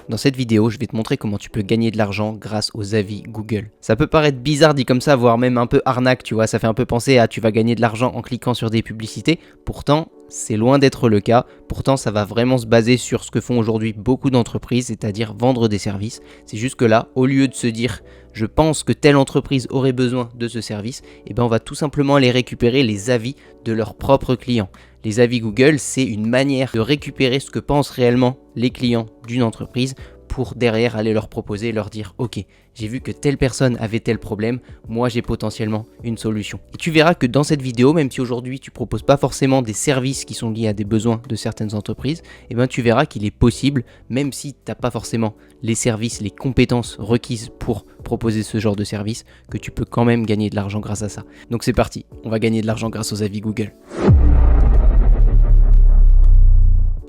Dans cette vidéo, je vais te montrer comment tu peux gagner de l'argent grâce aux avis Google. Ça peut paraître bizarre dit comme ça, voire même un peu arnaque, tu vois, ça fait un peu penser à tu vas gagner de l'argent en cliquant sur des publicités. Pourtant, c'est loin d'être le cas. Pourtant, ça va vraiment se baser sur ce que font aujourd'hui beaucoup d'entreprises, c'est-à-dire vendre des services. C'est juste que là, au lieu de se dire je pense que telle entreprise aurait besoin de ce service, eh ben on va tout simplement aller récupérer les avis de leurs propres clients. Les avis Google, c'est une manière de récupérer ce que pensent réellement les clients d'une entreprise pour derrière aller leur proposer, leur dire ok, j'ai vu que telle personne avait tel problème, moi j'ai potentiellement une solution. Et tu verras que dans cette vidéo, même si aujourd'hui tu proposes pas forcément des services qui sont liés à des besoins de certaines entreprises, eh ben tu verras qu'il est possible, même si tu n'as pas forcément les services, les compétences requises pour proposer ce genre de service, que tu peux quand même gagner de l'argent grâce à ça. Donc c'est parti, on va gagner de l'argent grâce aux avis Google.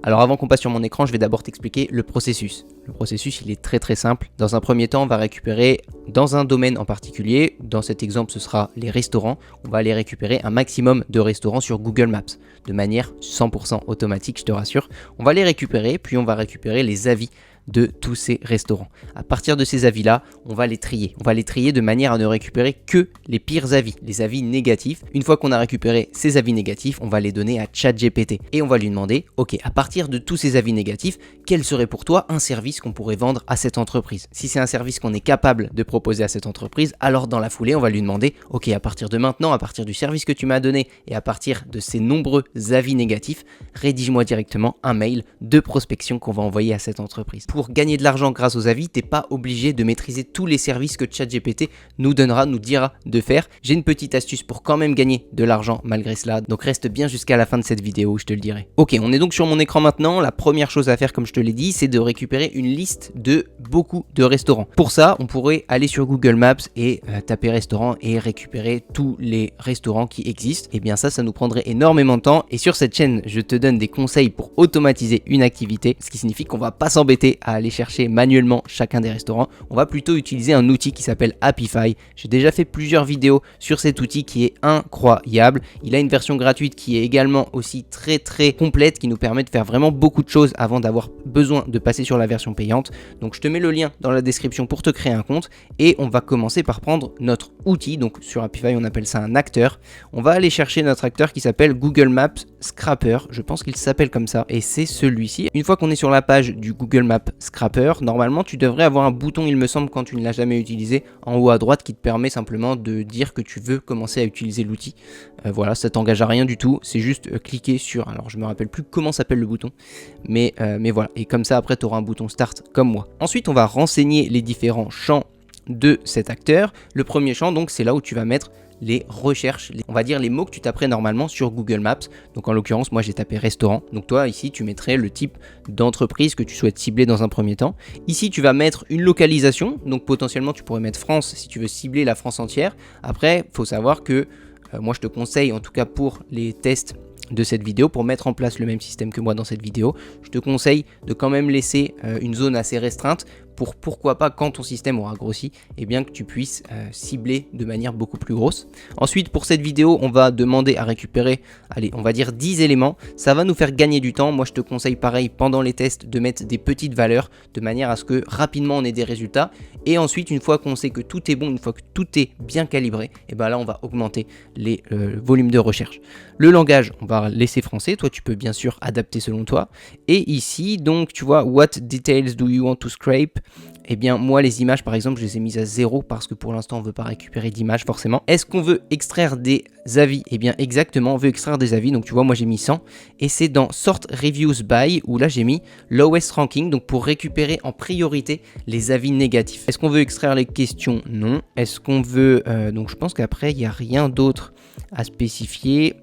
Alors avant qu'on passe sur mon écran, je vais d'abord t'expliquer le processus. Le processus, il est très simple. Dans un premier temps, on va récupérer dans un domaine en particulier, dans cet exemple ce sera les restaurants, on va aller récupérer un maximum de restaurants sur Google Maps, de manière 100% automatique, je te rassure. On va les récupérer, puis on va récupérer les avis de tous ces restaurants. À partir de ces avis-là, on va les trier. On va les trier de manière à ne récupérer que les pires avis, les avis négatifs. Une fois qu'on a récupéré ces avis négatifs, on va les donner à ChatGPT et on va lui demander, ok, à partir de tous ces avis négatifs, quel serait pour toi un service qu'on pourrait vendre à cette entreprise? Si c'est un service qu'on est capable de proposer à cette entreprise, alors dans la foulée, on va lui demander, ok, à partir de maintenant, à partir du service que tu m'as donné et à partir de ces nombreux avis négatifs, rédige-moi directement un mail de prospection qu'on va envoyer à cette entreprise. Pour gagner de l'argent grâce aux avis, t'es pas obligé de maîtriser tous les services que ChatGPT nous dira de faire. J'ai une petite astuce pour quand même gagner de l'argent malgré cela, donc reste bien jusqu'à la fin de cette vidéo, je te le dirai. Ok, on est donc sur mon écran maintenant. La première chose à faire, comme je te l'ai dit, c'est de récupérer une liste de beaucoup de restaurants. Pour ça, on pourrait aller sur Google Maps et taper restaurant et récupérer tous les restaurants qui existent. Et bien ça nous prendrait énormément de temps. Et sur cette chaîne, je te donne des conseils pour automatiser une activité, ce qui signifie qu'on va pas s'embêter à aller chercher manuellement chacun des restaurants. On va plutôt utiliser un outil qui s'appelle Apify. J'ai déjà fait plusieurs vidéos sur cet outil qui est incroyable. Il a une version gratuite qui est également aussi très complète, qui nous permet de faire vraiment beaucoup de choses avant d'avoir besoin de passer sur la version payante. Donc je te mets le lien dans la description pour te créer un compte et on va commencer par prendre notre outil. Donc sur Apify on appelle ça un acteur. On va aller chercher notre acteur qui s'appelle Google Maps Scraper. Je pense qu'il s'appelle comme ça et c'est celui-ci. Une fois qu'on est sur la page du Google Maps Scraper, normalement tu devrais avoir un bouton, il me semble, quand tu ne l'as jamais utilisé, en haut à droite, qui te permet simplement de dire que tu veux commencer à utiliser l'outil. Voilà, ça t'engage à rien du tout, c'est juste cliquer sur, alors je me rappelle plus comment s'appelle le bouton, mais voilà, et comme ça après tu auras un bouton start comme moi. Ensuite on va renseigner les différents champs de cet acteur. Le premier champ donc c'est là où tu vas mettre les recherches, on va dire les mots que tu taperais normalement sur Google Maps. Donc en l'occurrence moi j'ai tapé restaurant, donc toi ici tu mettrais le type d'entreprise que tu souhaites cibler dans un premier temps. Ici tu vas mettre une localisation, donc potentiellement tu pourrais mettre France si tu veux cibler la France entière. Après il faut savoir que moi je te conseille, en tout cas pour les tests de cette vidéo, pour mettre en place le même système que moi dans cette vidéo, je te conseille de quand même laisser une zone assez restreinte pour pourquoi pas quand ton système aura grossi, et bien que tu puisses cibler de manière beaucoup plus grosse. Ensuite pour cette vidéo on va demander à récupérer, allez on va dire 10 éléments, ça va nous faire gagner du temps. Moi je te conseille pareil pendant les tests de mettre des petites valeurs de manière à ce que rapidement on ait des résultats, et ensuite une fois qu'on sait que tout est bon, une fois que tout est bien calibré, et bien là on va augmenter les volumes de recherche. Le langage on va laisser français, toi tu peux bien sûr adapter selon toi, et ici donc tu vois what details do you want to scrape. Eh bien moi les images par exemple je les ai mises à 0 parce que pour l'instant on ne veut pas récupérer d'images forcément. Est-ce qu'on veut extraire des avis? Eh bien exactement, on veut extraire des avis, donc tu vois moi j'ai mis 100 et c'est dans Sort Reviews By où là j'ai mis Lowest Ranking, donc pour récupérer en priorité les avis négatifs. Est-ce qu'on veut extraire les questions? Non. Est-ce qu'on veut... donc je pense qu'après il n'y a rien d'autre à spécifier.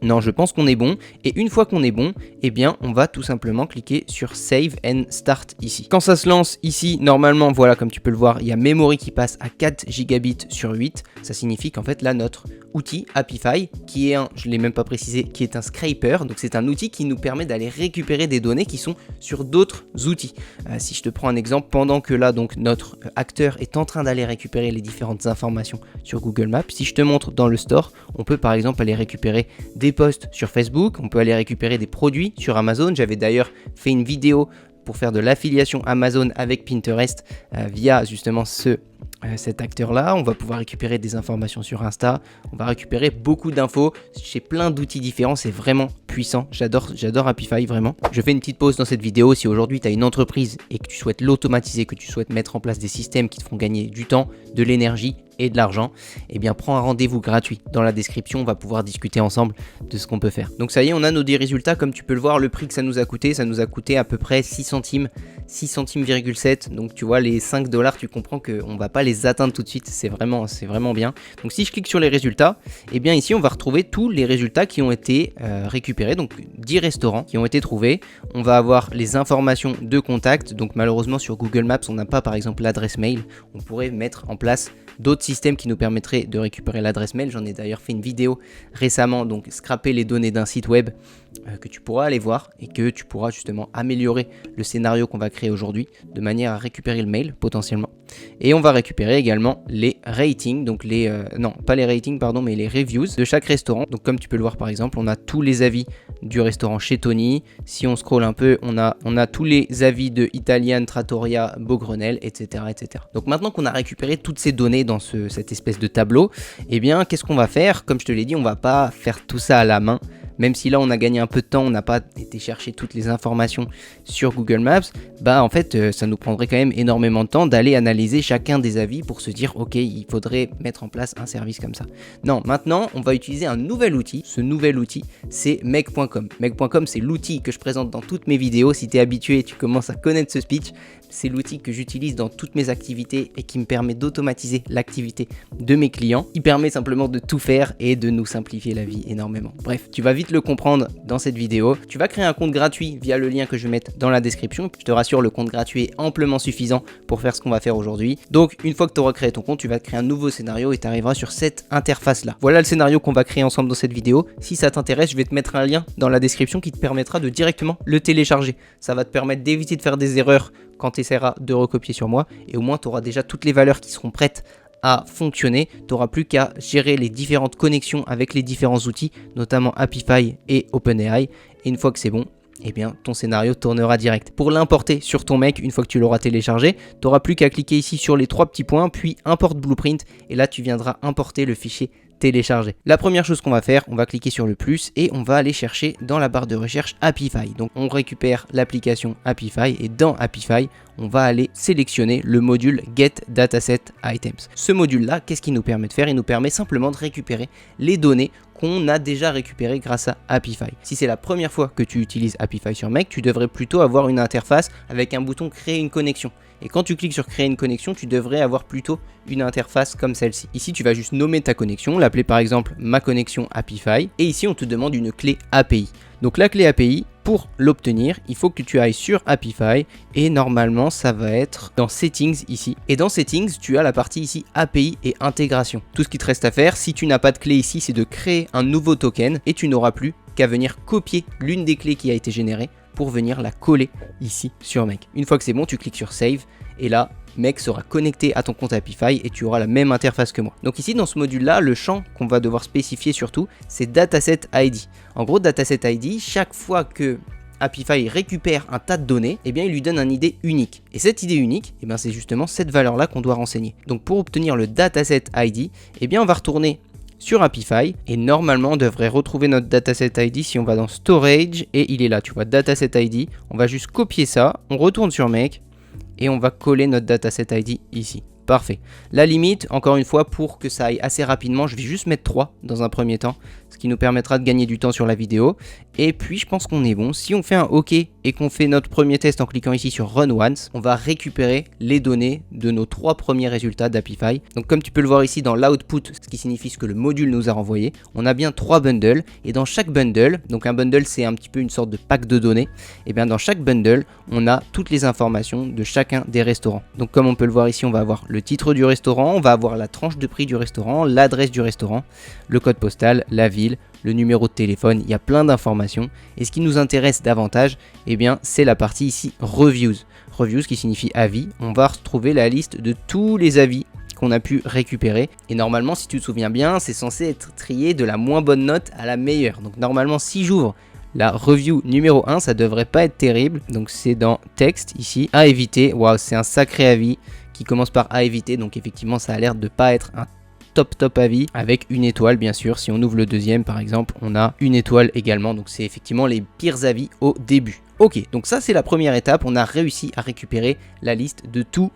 Non, je pense qu'on est bon. Et une fois qu'on est bon, eh bien, on va tout simplement cliquer sur Save and Start ici. Quand ça se lance ici, normalement, voilà, comme tu peux le voir, il y a Memory qui passe à 4 gigabits sur 8. Ça signifie qu'en fait, là, notre outil Apify, qui est un, je ne l'ai même pas précisé, qui est un scraper. Donc, c'est un outil qui nous permet d'aller récupérer des données qui sont sur d'autres outils. Si je te prends un exemple, pendant que là, donc, notre acteur est en train d'aller récupérer les différentes informations sur Google Maps, si je te montre dans le store, on peut par exemple aller récupérer des posts sur Facebook, on peut aller récupérer des produits sur Amazon. J'avais d'ailleurs fait une vidéo pour faire de l'affiliation Amazon avec Pinterest via justement cet acteur-là. On va pouvoir récupérer des informations sur Insta, on va récupérer beaucoup d'infos chez plein d'outils différents, c'est vraiment puissant, j'adore Apify vraiment. Je fais une petite pause dans cette vidéo. Si aujourd'hui tu as une entreprise et que tu souhaites l'automatiser, que tu souhaites mettre en place des systèmes qui te font gagner du temps, de l'énergie et de l'argent, eh bien prends un rendez-vous gratuit dans la description, on va pouvoir discuter ensemble de ce qu'on peut faire. Donc ça y est, on a nos 10 résultats, comme tu peux le voir, le prix que ça nous a coûté à peu près 6 centimes, 6 centimes,7, donc tu vois les 5 $, tu comprends qu'on va pas les atteindre tout de suite, c'est vraiment bien. Donc si je clique sur les résultats, eh bien ici on va retrouver tous les résultats qui ont été récupérés, donc 10 restaurants qui ont été trouvés. On va avoir les informations de contact, donc malheureusement sur Google Maps on n'a pas par exemple l'adresse mail, on pourrait mettre en place d'autres systèmes qui nous permettraient de récupérer l'adresse mail. J'en ai d'ailleurs fait une vidéo récemment, donc scraper les données d'un site web que tu pourras aller voir et que tu pourras justement améliorer le scénario qu'on va créer aujourd'hui de manière à récupérer le mail potentiellement. Et on va récupérer également les ratings, donc non pas les ratings pardon, mais les reviews de chaque restaurant. Donc comme tu peux le voir par exemple, on a tous les avis du restaurant chez Tony. Si on scrolle un peu, on a tous les avis de Italian, Trattoria, Beaugrenelle, etc., etc. Donc maintenant qu'on a récupéré toutes ces données dans cette espèce de tableau, eh bien qu'est-ce qu'on va faire? Comme je te l'ai dit, on va pas faire tout ça à la main. Même si là on a gagné un peu de temps, on n'a pas été chercher toutes les informations sur Google Maps, bah en fait ça nous prendrait quand même énormément de temps d'aller analyser chacun des avis pour se dire ok, il faudrait mettre en place un service comme ça. Non, maintenant on va utiliser un nouvel outil. Ce nouvel outil c'est Meg.com. Meg.com c'est l'outil que je présente dans toutes mes vidéos. Si tu es habitué et tu commences à connaître ce speech, c'est l'outil que j'utilise dans toutes mes activités et qui me permet d'automatiser l'activité de mes clients. Il permet simplement de tout faire et de nous simplifier la vie énormément. Bref, tu vas vite le comprendre dans cette vidéo. Tu vas créer un compte gratuit via le lien que je vais mettre dans la description. Je te rassure, le compte gratuit est amplement suffisant pour faire ce qu'on va faire aujourd'hui. Donc, une fois que tu auras créé ton compte, tu vas te créer un nouveau scénario et tu arriveras sur cette interface-là. Voilà le scénario qu'on va créer ensemble dans cette vidéo. Si ça t'intéresse, je vais te mettre un lien dans la description qui te permettra de directement le télécharger. Ça va te permettre d'éviter de faire des erreurs quand tu essaieras de recopier sur moi et au moins tu auras déjà toutes les valeurs qui seront prêtes à fonctionner. Tu n'auras plus qu'à gérer les différentes connexions avec les différents outils, notamment Apify et OpenAI, et une fois que c'est bon, eh bien ton scénario tournera direct. Pour l'importer sur ton Mac, une fois que tu l'auras téléchargé, tu n'auras plus qu'à cliquer ici sur les 3 petits points, puis import blueprint, et là tu viendras importer le fichier télécharger. La première chose qu'on va faire, on va cliquer sur le plus et on va aller chercher dans la barre de recherche Apify. Donc on récupère l'application Apify et dans Apify, on va aller sélectionner le module Get Dataset Items. Ce module là, qu'est-ce qu'il nous permet de faire? Il nous permet simplement de récupérer les données qu'on a déjà récupérées grâce à Apify. Si c'est la première fois que tu utilises Apify sur Mac, tu devrais plutôt avoir une interface avec un bouton créer une connexion. Et quand tu cliques sur créer une connexion, tu devrais avoir plutôt une interface comme celle-ci. Ici, tu vas juste nommer ta connexion, l'appeler par exemple ma connexion Apify. Et ici, on te demande une clé API. Donc la clé API, pour l'obtenir, il faut que tu ailles sur Apify et normalement, ça va être dans Settings ici. Et dans Settings, tu as la partie ici API et intégration. Tout ce qui te reste à faire, si tu n'as pas de clé ici, c'est de créer un nouveau token et tu n'auras plus qu'à venir copier l'une des clés qui a été générée pour venir la coller ici sur Meg. Une fois que c'est bon, tu cliques sur Save et là, Meg sera connecté à ton compte Apify et tu auras la même interface que moi. Donc ici, dans ce module-là, le champ qu'on va devoir spécifier surtout, c'est Dataset ID. En gros, Dataset ID, chaque fois que Apify récupère un tas de données, eh bien il lui donne un ID unique. Et cette ID unique, eh bien c'est justement cette valeur-là qu'on doit renseigner. Donc pour obtenir le Dataset ID, eh bien on va retourner sur Apify et normalement on devrait retrouver notre dataset ID si on va dans Storage et il est là, tu vois, dataset ID. On va juste copier ça, on retourne sur Make et on va coller notre dataset ID ici. Parfait. La limite, encore une fois, pour que ça aille assez rapidement, je vais juste mettre 3 dans un premier temps, ce qui nous permettra de gagner du temps sur la vidéo. Et puis, je pense qu'on est bon. Si on fait un OK et qu'on fait notre premier test en cliquant ici sur Run Once, on va récupérer les données de nos 3 premiers résultats d'Apify. Donc, comme tu peux le voir ici dans l'output, ce qui signifie ce que le module nous a renvoyé, on a bien 3 bundles. Et dans chaque bundle, donc un bundle, c'est un petit peu une sorte de pack de données. Et bien, dans chaque bundle, on a toutes les informations de chacun des restaurants. Donc, comme on peut le voir ici, on va avoir le titre du restaurant, on va avoir la tranche de prix du restaurant, l'adresse du restaurant, le code postal, la ville, le numéro de téléphone, il y a plein d'informations. Et ce qui nous intéresse davantage, eh bien, c'est la partie ici Reviews. Reviews qui signifie avis. On va retrouver la liste de tous les avis qu'on a pu récupérer. Et normalement, si tu te souviens bien, c'est censé être trié de la moins bonne note à la meilleure. Donc normalement, si j'ouvre La review numéro 1, ça devrait pas être terrible. Donc c'est dans texte ici, à éviter. Waouh, c'est un sacré avis qui commence par à éviter. Donc effectivement, ça a l'air de pas être un top avis avec une étoile bien sûr. Si on ouvre le deuxième par exemple, on a une étoile également. Donc c'est effectivement les pires avis au début. Ok, donc ça c'est la première étape. On a réussi à récupérer la liste de tous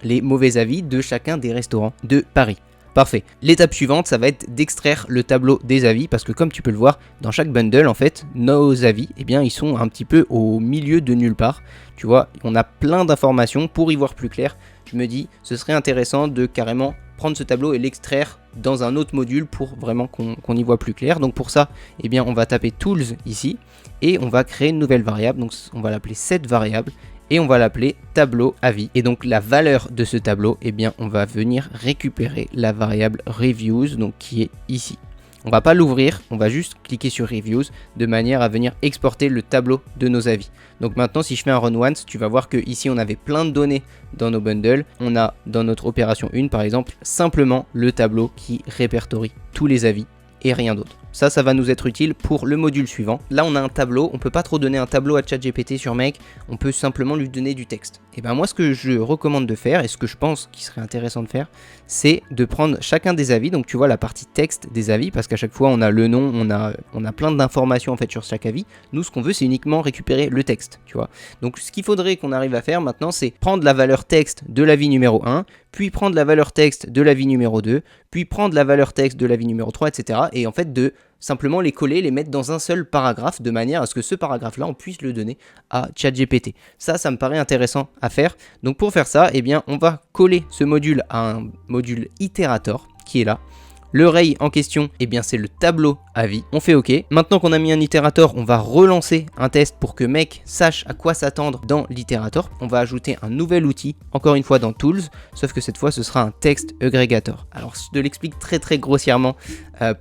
les mauvais avis de chacun des restaurants de Paris. Parfait. L'étape suivante, ça va être d'extraire le tableau des avis parce que comme tu peux le voir, dans chaque bundle, en fait, nos avis, eh bien, ils sont un petit peu au milieu de nulle part. Tu vois, on a plein d'informations. Pour y voir plus clair, je me dis, ce serait intéressant de carrément prendre ce tableau et l'extraire dans un autre module pour vraiment qu'on y voit plus clair. Donc pour ça, eh bien, on va taper Tools ici et on va créer une nouvelle variable. Donc on va l'appeler set variable. Et on va l'appeler tableau avis. Et donc la valeur de ce tableau, eh bien on va venir récupérer la variable reviews, donc qui est ici. On va pas l'ouvrir, on va juste cliquer sur reviews de manière à venir exporter le tableau de nos avis. Donc maintenant si je fais un run once, tu vas voir que ici on avait plein de données dans nos bundles. On a dans notre opération 1 par exemple, simplement le tableau qui répertorie tous les avis et rien d'autre. Ça va nous être utile pour le module suivant. Là, on a un tableau. On peut pas trop donner un tableau à ChatGPT sur Make. On peut simplement lui donner du texte. Et ben moi, ce que je recommande de faire et ce que je pense qu'il serait intéressant de faire, c'est de prendre chacun des avis. Donc tu vois la partie texte des avis, parce qu'à chaque fois, on a le nom, on a plein d'informations en fait sur chaque avis. Nous, ce qu'on veut, c'est uniquement récupérer le texte, tu vois. Donc ce qu'il faudrait qu'on arrive à faire maintenant, c'est prendre la valeur texte de l'avis numéro 1, puis prendre la valeur texte de l'avis numéro 2, puis prendre la valeur texte de l'avis numéro 3, etc. Et en fait, de simplement les coller, les mettre dans un seul paragraphe de manière à ce que ce paragraphe-là, on puisse le donner à ChatGPT. Ça me paraît intéressant à faire. Donc pour faire ça, eh bien, on va coller ce module à un module itérator qui est là. Le ray en question, eh bien c'est le tableau avis. On fait OK. Maintenant qu'on a mis un itérator, on va relancer un test pour que Make sache à quoi s'attendre dans l'itérator. On va ajouter un nouvel outil, encore une fois dans Tools, sauf que cette fois ce sera un text aggregator. Alors je te l'explique très grossièrement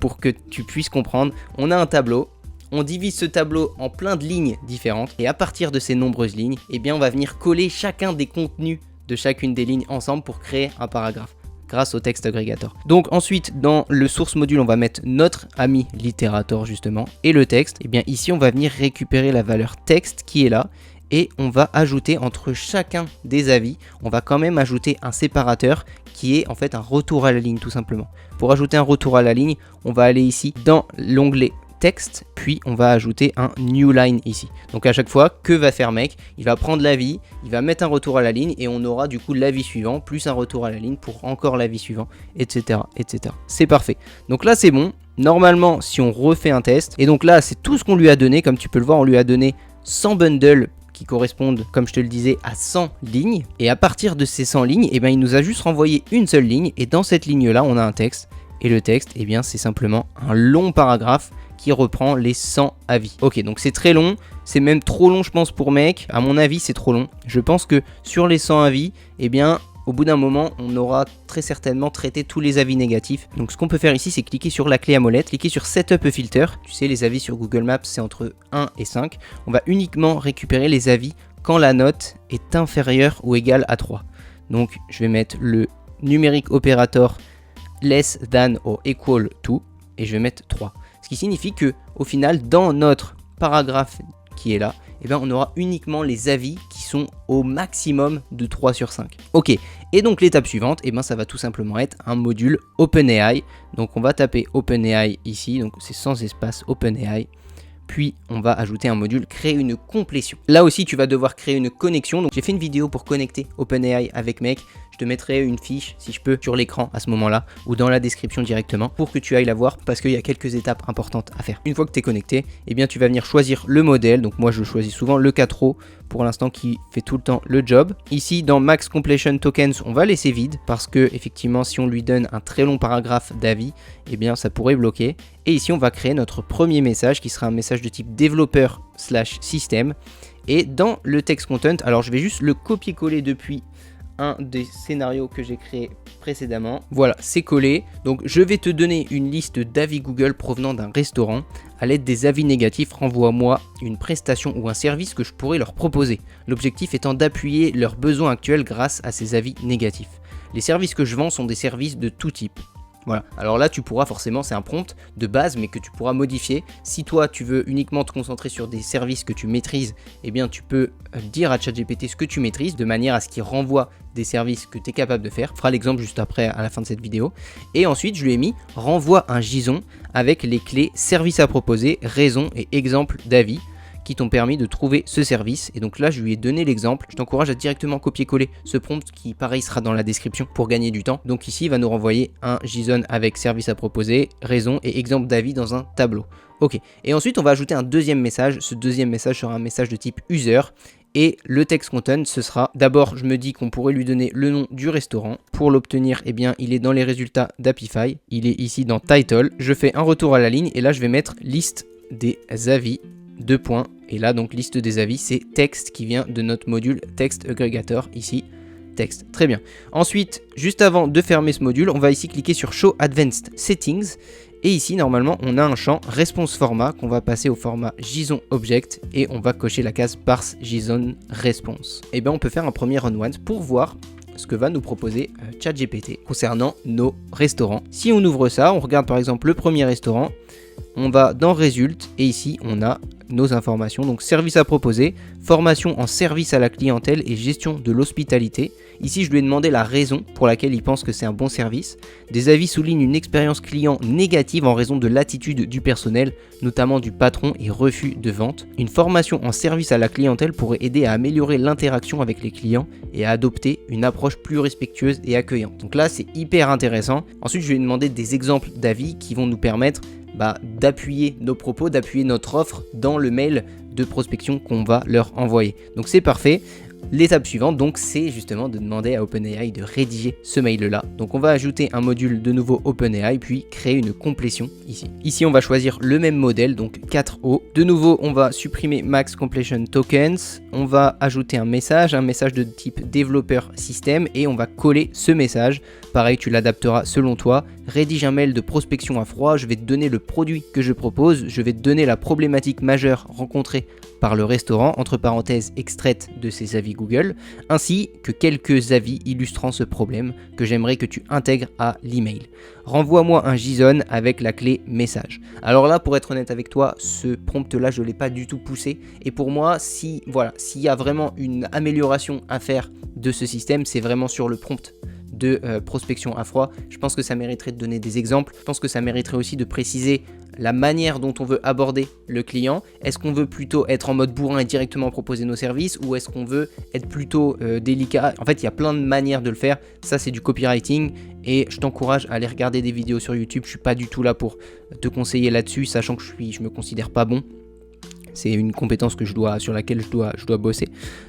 pour que tu puisses comprendre. On a un tableau. On divise ce tableau en plein de lignes différentes et à partir de ces nombreuses lignes, eh bien on va venir coller chacun des contenus de chacune des lignes ensemble pour créer un paragraphe grâce au text aggregator. Donc ensuite dans le source module on va mettre notre ami l'itérator justement et le texte. Et bien ici on va venir récupérer la valeur texte qui est là et on va ajouter entre chacun des avis, on va quand même ajouter un séparateur qui est en fait un retour à la ligne tout simplement. Pour ajouter un retour à la ligne, on va aller ici dans l'onglet texte, puis on va ajouter un new line ici. Donc à chaque fois, que va faire Make? Il va prendre l'avis, il va mettre un retour à la ligne et on aura du coup l'avis suivant, plus un retour à la ligne pour encore l'avis suivant, etc. etc. C'est parfait. Donc là c'est bon. Normalement, si on refait un test, et donc là c'est tout ce qu'on lui a donné, comme tu peux le voir, on lui a donné 100 bundles qui correspondent, comme je te le disais, à 100 lignes. Et à partir de ces 100 lignes, eh bien, il nous a juste renvoyé une seule ligne. Et dans cette ligne-là, on a un texte. Et le texte, eh bien, c'est simplement un long paragraphe qui reprend les 100 avis. Ok, donc c'est très long. C'est même trop long, je pense, pour Make. À mon avis, c'est trop long. Je pense que sur les 100 avis, eh bien, au bout d'un moment, on aura très certainement traité tous les avis négatifs. Donc ce qu'on peut faire ici, c'est cliquer sur la clé à molette, cliquer sur Setup a Filter. Tu sais, les avis sur Google Maps, c'est entre 1 et 5. On va uniquement récupérer les avis quand la note est inférieure ou égale à 3. Donc je vais mettre le numérique opérateur less than or equal to et je vais mettre 3. Ce qui signifie que au final, dans notre paragraphe qui est là, eh bien, on aura uniquement les avis qui sont au maximum de 3 sur 5. Ok, et donc l'étape suivante, eh bien, ça va tout simplement être un module OpenAI. Donc on va taper OpenAI ici, donc c'est sans espace OpenAI. Puis on va ajouter un module créer une complétion. Là aussi tu vas devoir créer une connexion. Donc j'ai fait une vidéo pour connecter OpenAI avec Make. Je te mettrai une fiche si je peux sur l'écran à ce moment-là ou dans la description directement pour que tu ailles la voir parce qu'il y a quelques étapes importantes à faire. Une fois que tu es connecté, eh bien tu vas venir choisir le modèle. Donc moi je choisis souvent le 4O pour l'instant qui fait tout le temps le job. Ici dans Max Completion Tokens, on va laisser vide parce que effectivement si on lui donne un très long paragraphe d'avis, eh bien ça pourrait bloquer. Et ici on va créer notre premier message qui sera un message de type développeur/système. Et dans le text content, alors je vais juste le copier-coller depuis un des scénarios que j'ai créé précédemment. Voilà, c'est collé. Donc je vais te donner une liste d'avis Google provenant d'un restaurant. À l'aide des avis négatifs, renvoie-moi une prestation ou un service que je pourrais leur proposer. L'objectif étant d'appuyer leurs besoins actuels grâce à ces avis négatifs. Les services que je vends sont des services de tout type. Voilà, alors là tu pourras forcément, c'est un prompt de base mais que tu pourras modifier. Si toi tu veux uniquement te concentrer sur des services que tu maîtrises, eh bien tu peux dire à ChatGPT ce que tu maîtrises de manière à ce qu'il renvoie des services que tu es capable de faire. On fera l'exemple juste après à la fin de cette vidéo. Et ensuite je lui ai mis renvoie un JSON avec les clés services à proposer, raison et exemple d'avis qui t'ont permis de trouver ce service. Et donc là je lui ai donné l'exemple. Je t'encourage à directement copier-coller ce prompt qui pareil sera dans la description pour gagner du temps. Donc ici il va nous renvoyer un JSON avec service à proposer, raison et exemple d'avis dans un tableau. Ok, et ensuite on va ajouter un deuxième message. Ce deuxième message sera un message de type user. Et le text content, ce sera d'abord, je me dis qu'on pourrait lui donner le nom du restaurant. Pour l'obtenir, eh bien, il est dans les résultats d'Apify. Il est ici dans title. Je fais un retour à la ligne et là, je vais mettre liste des avis. 2 points. Et là, donc, liste des avis, c'est texte qui vient de notre module text aggregator ici. Texte. Très bien. Ensuite, juste avant de fermer ce module, on va ici cliquer sur Show Advanced Settings. Et ici, normalement, on a un champ Response Format qu'on va passer au format JSON Object et on va cocher la case Parse JSON Response. Et bien, on peut faire un premier run once pour voir ce que va nous proposer ChatGPT concernant nos restaurants. Si on ouvre ça, on regarde par exemple le premier restaurant, on va dans Result et ici, on a nos informations, donc service à proposer, formation en service à la clientèle et gestion de l'hospitalité. Ici, je lui ai demandé la raison pour laquelle il pense que c'est un bon service. Des avis soulignent une expérience client négative en raison de l'attitude du personnel, notamment du patron et refus de vente. Une formation en service à la clientèle pourrait aider à améliorer l'interaction avec les clients et à adopter une approche plus respectueuse et accueillante. Donc là, c'est hyper intéressant. Ensuite, je lui ai demandé des exemples d'avis qui vont nous permettre d'appuyer nos propos, d'appuyer notre offre dans le mail de prospection qu'on va leur envoyer. Donc c'est parfait. L'étape suivante, donc, c'est justement de demander à OpenAI de rédiger ce mail-là. Donc on va ajouter un module de nouveau OpenAI, puis créer une complétion ici. Ici, on va choisir le même modèle, donc 4O. De nouveau, on va supprimer Max Completion Tokens. On va ajouter un message de type développeur système, et on va coller ce message. Pareil, tu l'adapteras selon toi. Rédige un mail de prospection à froid. Je vais te donner le produit que je propose. Je vais te donner la problématique majeure rencontrée par le restaurant, entre parenthèses extraite de ses avis Google, ainsi que quelques avis illustrant ce problème que j'aimerais que tu intègres à l'email. Renvoie-moi un JSON avec la clé message. Alors là, pour être honnête avec toi, ce prompt-là, je ne l'ai pas du tout poussé. Et pour moi, s'il y a vraiment une amélioration à faire de ce système, c'est vraiment sur le prompt de prospection à froid. Je pense que ça mériterait de donner des exemples. Je pense que ça mériterait aussi de préciser la manière dont on veut aborder le client. Est-ce qu'on veut plutôt être en mode bourrin et directement proposer nos services, ou est-ce qu'on veut être plutôt délicat? En fait, il y a plein de manières de le faire. Ça, c'est du copywriting et je t'encourage à aller regarder des vidéos sur YouTube. Je suis pas du tout là pour te conseiller là-dessus, sachant que je me considère pas bon. C'est une compétence sur laquelle je dois bosser.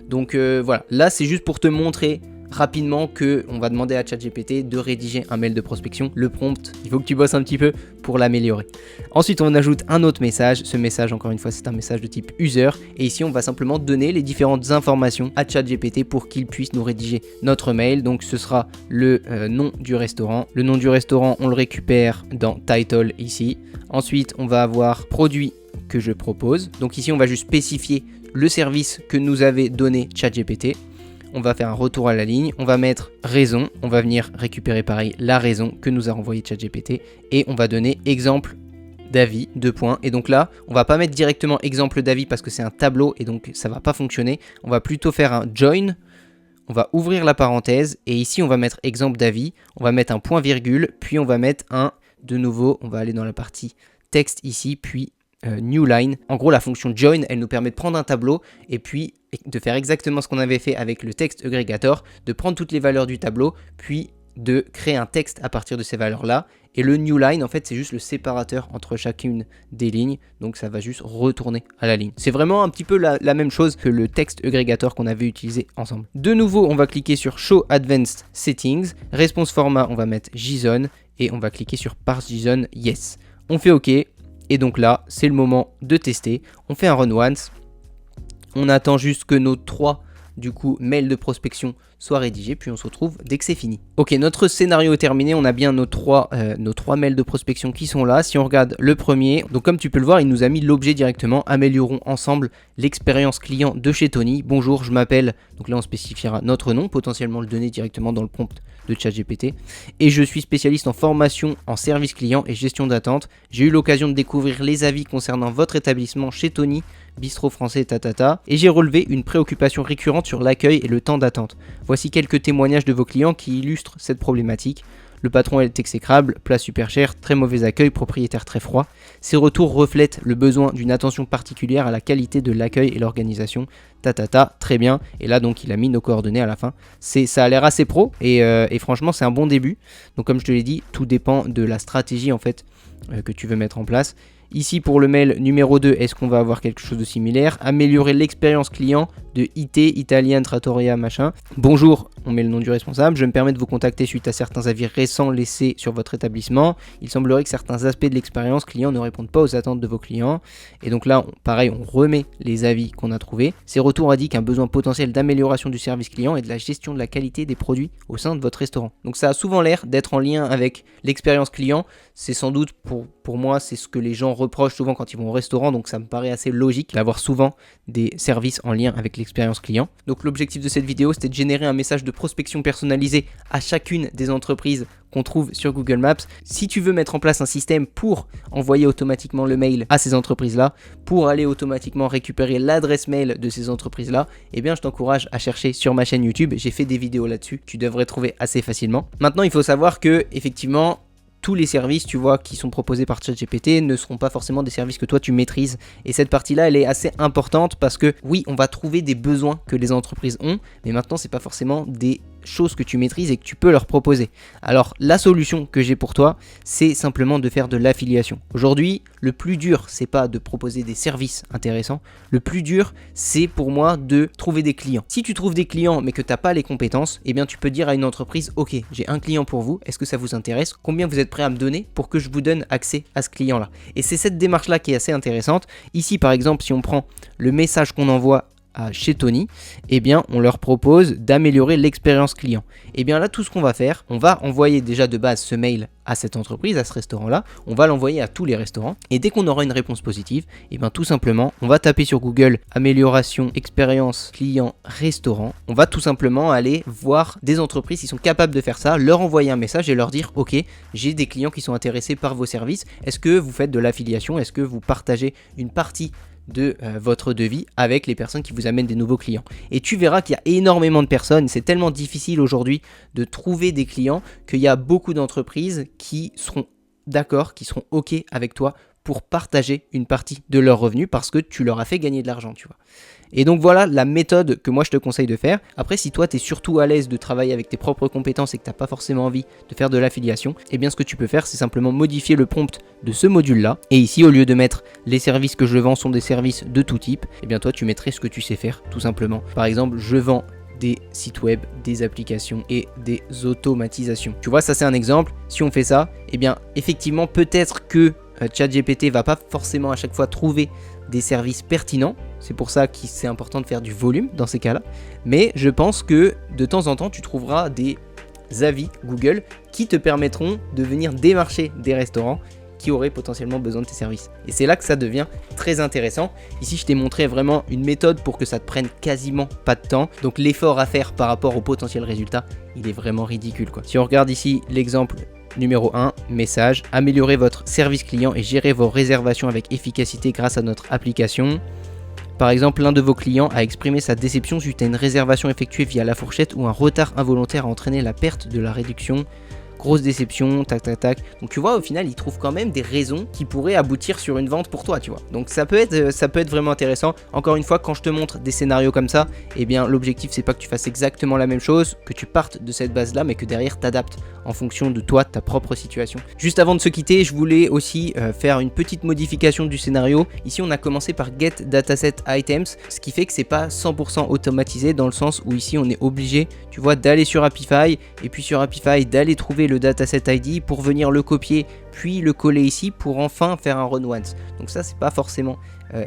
Donc voilà, là c'est juste pour te montrer rapidement que on va demander à ChatGPT de rédiger un mail de prospection. Le prompt, il faut que tu bosses un petit peu pour l'améliorer. Ensuite, on ajoute un autre message. Ce message, encore une fois, c'est un message de type user. Et ici, on va simplement donner les différentes informations à ChatGPT pour qu'il puisse nous rédiger notre mail. Donc, ce sera le nom du restaurant. Le nom du restaurant, on le récupère dans title ici. Ensuite, on va avoir produit que je propose. Donc ici, on va juste spécifier le service que nous avait donné ChatGPT. On va faire un retour à la ligne, on va mettre raison, on va venir récupérer pareil la raison que nous a renvoyé ChatGPT et on va donner exemple d'avis, 2 points. Et donc là, on va pas mettre directement exemple d'avis parce que c'est un tableau et donc ça va pas fonctionner. On va plutôt faire un join, on va ouvrir la parenthèse et ici on va mettre exemple d'avis, on va mettre un point virgule, puis on va mettre de nouveau, on va aller dans la partie texte ici, puis new line. En gros, la fonction join, elle nous permet de prendre un tableau et puis de faire exactement ce qu'on avait fait avec le text aggregator, de prendre toutes les valeurs du tableau, puis de créer un texte à partir de ces valeurs-là. Et le new line, en fait, c'est juste le séparateur entre chacune des lignes. Donc, ça va juste retourner à la ligne. C'est vraiment un petit peu la même chose que le text aggregator qu'on avait utilisé ensemble. De nouveau, on va cliquer sur Show Advanced Settings. Response Format, on va mettre JSON. Et on va cliquer sur Parse JSON Yes. On fait OK. Et donc là, c'est le moment de tester. On fait un run once. On attend juste que nos 3 du coup mail de prospection soit rédigé, puis on se retrouve dès que c'est fini. Ok, notre scénario est terminé, on a bien nos trois mails de prospection qui sont là. Si on regarde le premier, donc comme tu peux le voir, il nous a mis l'objet directement, améliorons ensemble l'expérience client de chez Tony. Bonjour, je m'appelle, donc là on spécifiera notre nom, potentiellement le donner directement dans le prompt de ChatGPT, et je suis spécialiste en formation en service client et gestion d'attente. J'ai eu l'occasion de découvrir les avis concernant votre établissement chez Tony, bistrot français tatata, et j'ai relevé une préoccupation récurrente sur l'accueil et le temps d'attente. Voici quelques témoignages de vos clients qui illustrent cette problématique. Le patron est exécrable, plat super cher, très mauvais accueil, propriétaire très froid. Ces retours reflètent le besoin d'une attention particulière à la qualité de l'accueil et l'organisation. Tatata, très bien. Et là donc il a mis nos coordonnées à la fin. Ça a l'air assez pro et franchement c'est un bon début. Donc comme je te l'ai dit, tout dépend de la stratégie en fait que tu veux mettre en place. Ici pour le mail numéro 2, est-ce qu'on va avoir quelque chose de similaire? Améliorer l'expérience client de IT, Italien, Trattoria, machin. Bonjour, on met le nom du responsable. Je me permets de vous contacter suite à certains avis récents laissés sur votre établissement. Il semblerait que certains aspects de l'expérience client ne répondent pas aux attentes de vos clients. Et donc là, pareil, on remet les avis qu'on a trouvés. Ces retours indiquent un besoin potentiel d'amélioration du service client et de la gestion de la qualité des produits au sein de votre restaurant. Donc ça a souvent l'air d'être en lien avec l'expérience client. C'est sans doute pour moi, c'est ce que les gens reprochent souvent quand ils vont au restaurant. Donc ça me paraît assez logique d'avoir souvent des services en lien avec l'expérience client. Donc l'objectif de cette vidéo, c'était de générer un message de prospection personnalisé à chacune des entreprises qu'on trouve sur Google Maps. Si tu veux mettre en place un système pour envoyer automatiquement le mail à ces entreprises-là, pour aller automatiquement récupérer l'adresse mail de ces entreprises-là, eh bien je t'encourage à chercher sur ma chaîne YouTube. J'ai fait des vidéos là-dessus, tu devrais trouver assez facilement. Maintenant, il faut savoir que effectivement, tous les services, tu vois, qui sont proposés par ChatGPT ne seront pas forcément des services que toi tu maîtrises. Et cette partie-là, elle est assez importante parce que oui, on va trouver des besoins que les entreprises ont, mais maintenant, c'est pas forcément des choses que tu maîtrises et que tu peux leur proposer. Alors, la solution que j'ai pour toi, c'est simplement de faire de l'affiliation. Aujourd'hui, le plus dur, c'est pas de proposer des services intéressants. Le plus dur, c'est pour moi de trouver des clients. Si tu trouves des clients mais que tu n'as pas les compétences, eh bien tu peux dire à une entreprise, ok, j'ai un client pour vous, est-ce que ça vous intéresse? Combien vous êtes prêt à me donner pour que je vous donne accès à ce client-là? Et c'est cette démarche-là qui est assez intéressante. Ici, par exemple, si on prend le message qu'on envoie chez Tony, eh bien on leur propose d'améliorer l'expérience client. Et bien là, tout ce qu'on va faire, on va envoyer déjà de base ce mail à cette entreprise, à ce restaurant-là, on va l'envoyer à tous les restaurants, et dès qu'on aura une réponse positive, et bien tout simplement, on va taper sur Google amélioration expérience client restaurant, on va tout simplement aller voir des entreprises qui sont capables de faire ça, leur envoyer un message et leur dire ok, j'ai des clients qui sont intéressés par vos services, est-ce que vous faites de l'affiliation, est-ce que vous partagez une partie de votre devis avec les personnes qui vous amènent des nouveaux clients. Et tu verras qu'il y a énormément de personnes, c'est tellement difficile aujourd'hui de trouver des clients qu'il y a beaucoup d'entreprises qui seront d'accord, qui seront ok avec toi pour partager une partie de leurs revenus parce que tu leur as fait gagner de l'argent, tu vois. Et donc voilà la méthode que moi je te conseille de faire. Après, si toi tu es surtout à l'aise de travailler avec tes propres compétences et que tu n'as pas forcément envie de faire de l'affiliation, eh bien ce que tu peux faire, c'est simplement modifier le prompt de ce module-là. Et ici, au lieu de mettre les services que je vends sont des services de tout type, eh bien toi tu mettrais ce que tu sais faire, tout simplement. Par exemple, je vends des sites web, des applications et des automatisations. Tu vois, ça c'est un exemple. Si on fait ça, eh bien effectivement peut-être que ChatGPT va pas forcément à chaque fois trouver des services pertinents. C'est pour ça que c'est important de faire du volume dans ces cas-là. Mais je pense que de temps en temps, tu trouveras des avis Google qui te permettront de venir démarcher des restaurants qui auraient potentiellement besoin de tes services. Et c'est là que ça devient très intéressant. Ici, je t'ai montré vraiment une méthode pour que ça te prenne quasiment pas de temps. Donc l'effort à faire par rapport au potentiel résultat, il est vraiment ridicule, quoi. Si on regarde ici l'exemple numéro 1, message, améliorer votre service client et gérer vos réservations avec efficacité grâce à notre application. Par exemple, l'un de vos clients a exprimé sa déception suite à une réservation effectuée via la fourchette où un retard involontaire a entraîné la perte de la réduction. Grosse déception, tac tac tac. Donc tu vois, au final, il trouve quand même des raisons qui pourraient aboutir sur une vente pour toi, tu vois. Donc ça peut être vraiment intéressant. Encore une fois, quand je te montre des scénarios comme ça, eh bien l'objectif c'est pas que tu fasses exactement la même chose, que tu partes de cette base là, mais que derrière t'adaptes en fonction de toi, ta propre situation. Juste avant de se quitter, je voulais aussi faire une petite modification du scénario. Ici, on a commencé par Get Dataset Items, ce qui fait que c'est pas 100% automatisé dans le sens où ici on est obligé, tu vois, d'aller sur Apify et puis sur Apify d'aller trouver le dataset ID pour venir le copier puis le coller ici pour enfin faire un run once. Donc ça c'est pas forcément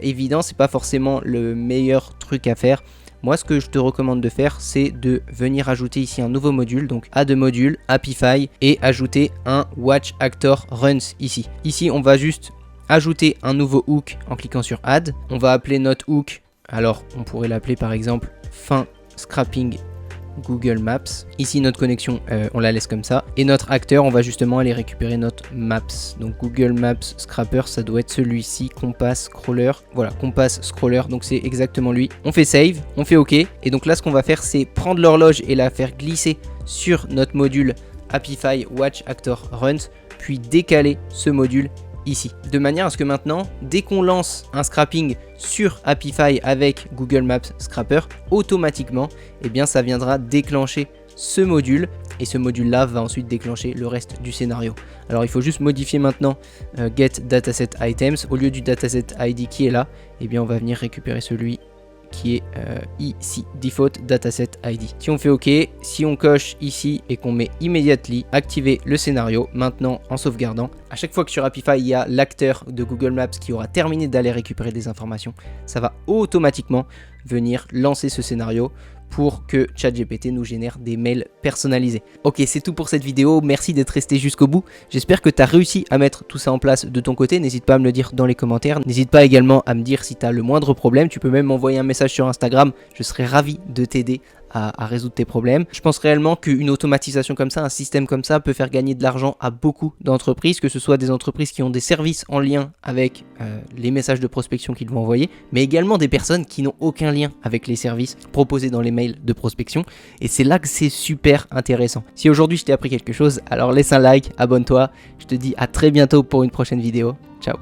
évident, c'est pas forcément le meilleur truc à faire. Moi, ce que je te recommande de faire, c'est de venir ajouter ici un nouveau module, donc add module, Apify, et ajouter un watch actor runs ici. Ici, on va juste ajouter un nouveau hook en cliquant sur add. On va appeler notre hook, alors on pourrait l'appeler par exemple fin scrapping Google Maps. Ici notre connexion on la laisse comme ça, et notre acteur on va justement aller récupérer notre Maps, donc Google Maps Scrapper, ça doit être celui-ci, Compass Scroller, voilà, Compass Scroller, donc c'est exactement lui. On fait save, on fait OK, et donc là ce qu'on va faire c'est prendre l'horloge et la faire glisser sur notre module Apify Watch Actor Runs, puis décaler ce module ici, de manière à ce que maintenant, dès qu'on lance un scrapping sur Apify avec Google Maps Scrapper, automatiquement, eh bien ça viendra déclencher ce module, et ce module là va ensuite déclencher le reste du scénario. Alors il faut juste modifier maintenant get dataset items, au lieu du dataset ID qui est là, eh bien on va venir récupérer celui qui est ici, default dataset ID. Si on fait OK, si on coche ici et qu'on met immediately, activer le scénario maintenant en sauvegardant. À chaque fois que sur Apify il y a l'acteur de Google Maps qui aura terminé d'aller récupérer des informations, ça va automatiquement venir lancer ce scénario pour que ChatGPT nous génère des mails personnalisés. Ok, c'est tout pour cette vidéo, merci d'être resté jusqu'au bout. J'espère que tu as réussi à mettre tout ça en place de ton côté, n'hésite pas à me le dire dans les commentaires. N'hésite pas également à me dire si tu as le moindre problème, tu peux même m'envoyer un message sur Instagram, je serai ravi de t'aider à résoudre tes problèmes. Je pense réellement qu'une automatisation comme ça, un système comme ça peut faire gagner de l'argent à beaucoup d'entreprises, que ce soit des entreprises qui ont des services en lien avec les messages de prospection qu'ils vont envoyer, mais également des personnes qui n'ont aucun lien avec les services proposés dans les mails de prospection, et c'est là que c'est super intéressant. Si aujourd'hui je t'ai appris quelque chose, alors laisse un like, abonne-toi, je te dis à très bientôt pour une prochaine vidéo. Ciao.